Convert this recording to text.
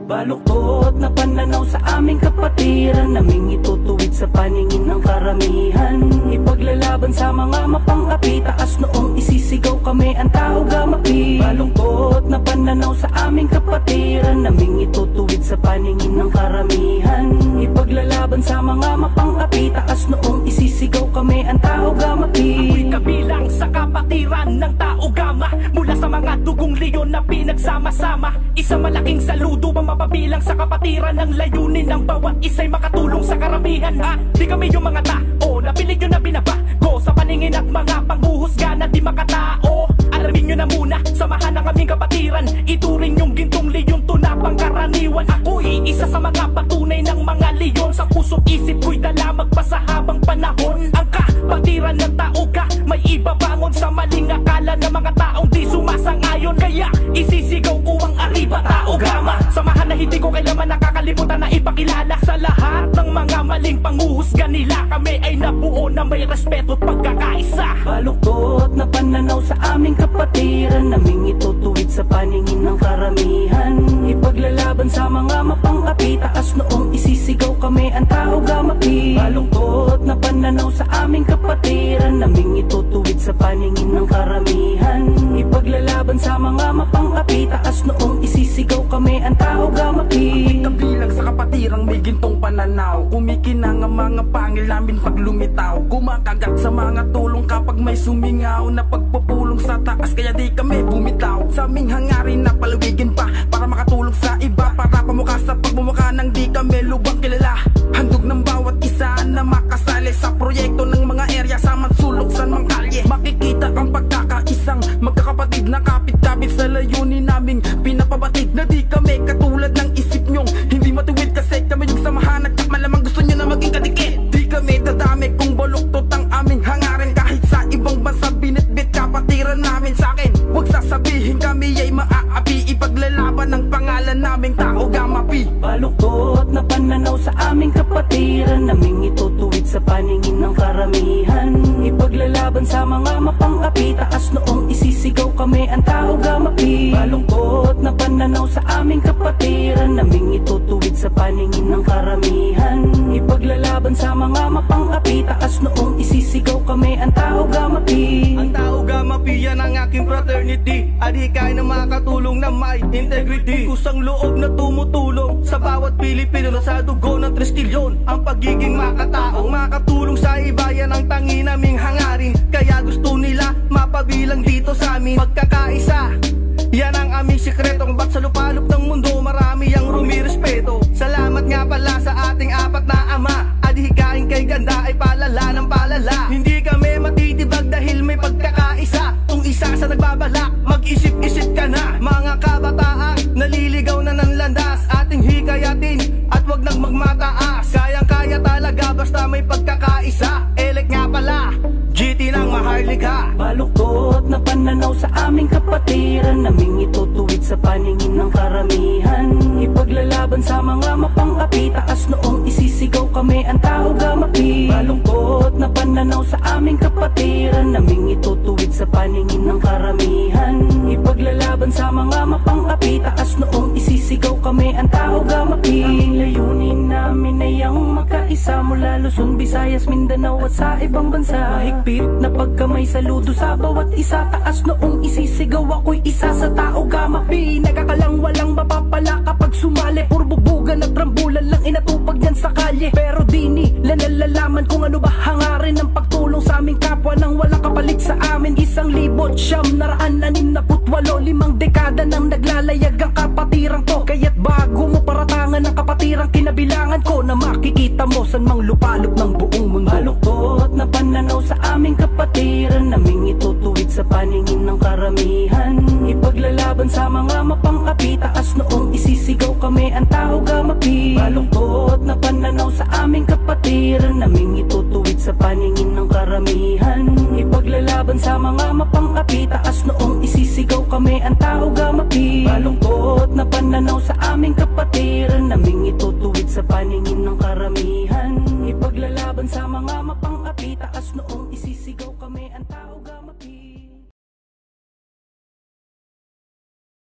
Baluktot na pananaw sa aming kapatiran, naming itutuwid sa paningin ng karamihan. Ipaglalaban sa mga mapang-api, taas noong isisigaw kami ang tao gamapi. Baluktot na pananaw sa aming kapatiran, naming itutuwid sa paningin ng karamihan. Ipaglalaban sa mga mapang-api, taas noong isisigaw kami ang tao gamapi. Ako'y kabilang sa kapatiran ng tao gama, mula sa mga dugong leon na pinagsama-sama. Isang malaking saludo ang mapabilang sa kapatiran, ng layunin ng bawat isa'y makatulong sa karamihan. Di kami yung mga tao na pilit nyo na binabago sa paningin at mga panghuhusga na di makatao. Alamin nyo na muna, samahan ng aming kapatiran, ituring yung gintong leon, tunapang karaniwan. Ako'y isa sa mga patunay ng mga leon, sa puso't isip ko'y dala magpasahabang panahon. Ang kapatiran ng tao ka, may ibabangon sa maling akala ng mga taong di sumasang-ayon. Kaya isisigaw ko ang arriba tao gama, samahan na hindi ko kailanman nakakalimutan na ipakilala sa lahat ng mga maling panghuhusga nila. Kami ay nabuo na may respeto at pagkakaisa. Baluktot na pananaw sa aming kapatiran, naming itutuwid sa paningin ng karamihan. Ipaglalaban sa mga mapang-api, taas noong isisigaw kami ang tao gamapi. Baluktot na pananaw sa aming kapatiran, naming itutuwid sa paningin ng karamihan. Ipaglalaban sa mga mapang-api, taas noong isisigaw kami ang tao gamapi. Kabilang sa kapatirang may gintong pananaw, kumikinang ang mga pangil namin pag lumitaw. Kumakagat sa mga tulong kapag may sumingaw na pagpupulong sa taas, kaya di kami bumitaw. Sa aming hangarin na palawigin pa para makatulong sa iba, para pamukha sa pagmumukha nang di kami lubang kilala. Handog ng bawat isa na makasali sa proyekto ng mga area sa mansulok sa mga kalye. Makikita ang pagkakaisang magkakapatid na kapit-kapit sa layunin naming pinapabatid, na di kami katulad ng isip nyong hindi matuwid, kasi kami yung samahan at malamang gusto nyo na maging kadikit. Di kami dadami kung baluktot ang aming hangarin, kahit sa ibang bansa binitbit kapatiran namin sa akin. Huwag sasabihin kami ay maaapi, ipaglalaban ng pangalan naming tao gamapi. Baluktot na pananaw sa aming kapatiran, naming itutuwid sa paningin ng karamihan. Ipaglalaban sa mga mapang-api, taas noong isisigaw kami ang tao gamapi. Baluktot na pananaw sa aming kapatiran, naming itutuwid sa paningin ng karamihan. Ipaglalaban sa mga mapang-api, taas noong isisigaw kami ang tao gamapi. Ang tao gamapi, yan ang aking fraternity, adhikay na makatulong na may integrity. Kusang loob na tumutulong sa bawat Pilipino na sa dugo ng 3 kilyon. Ang pagiging makataong makatulong sa iba, yan ang tangi naming hangarin. Kaya gusto nila mapabilang dito sa amin. Pagkakaisa, yan ang aming sikretong ba't sa lupalop ng mundo marami ang rumirespeto. Salamat nga pala sa ating apat na ama, adhikain kay ganda ay palala ng palala. Hindi kami matitibag dahil may pagkakaisa. Kung isa sa nagbabalak, mag-isip-isip ka na. Mga kabataan, naliligaw na ng landas, ating hikayatin at wag nang magmataas. Kayang-kaya talaga basta may pagkakaisa. Elek nga pala, GT ng maharlika. Baluktot na pananaw sa aming kapatiran, naming itutuwid sa paningin ng karamihan. Ipaglalaban sa mga mapang-api, taas noong isisigaw kami ang tao gamapi. Baluktot na pananaw sa aming kapatiran, naming itutuwid sa paningin ng karamihan. Ipaglalaban sa mga mapang-api, taas noong isisigaw kami ang tao gamapi. Ang layunin namin ay ang magkaisa, mula Luzon, Visayas, Mindanao at sa ibang bansa. Mahigpit na pagkamay saludo sa bawat isa, taas noong isisigaw ako'y isa sa tao gamapi. Nagkakalang walang mapapala kapag sumali, puro bubugan at rambulan lang inatupag yan sa kalye. Pero di nila nalalaman kung ano ba hangarin ng pagtulong sa aming kapwa nang walang kapalit sa amin. 1,968, 5 dekada nang naglalayag ang kapatirang to. Kaya't bago mo paratangan ang kapatirang kinabilangan ko, na makikita mo san mang lupalop ng buong mundo. Baluktot na pananaw sa aming kapatiran, naming itutuwid sa paningin ng karamihan. Ipaglalaban sa mga mapang-api, taas noong isisigaw kami ang tao gamapi. Baluktot na pananaw sa aming kapatiran, naming itutuwid sa paningin ng karamihan. Ipaglalaban sa mga mapang-api, taas noong isisigaw kami ang tao gamapi. Baluktot na pananaw sa aming kapatiran, naming itutuwid sa paningin ng karamihan. Ipaglalaban sa mga mapang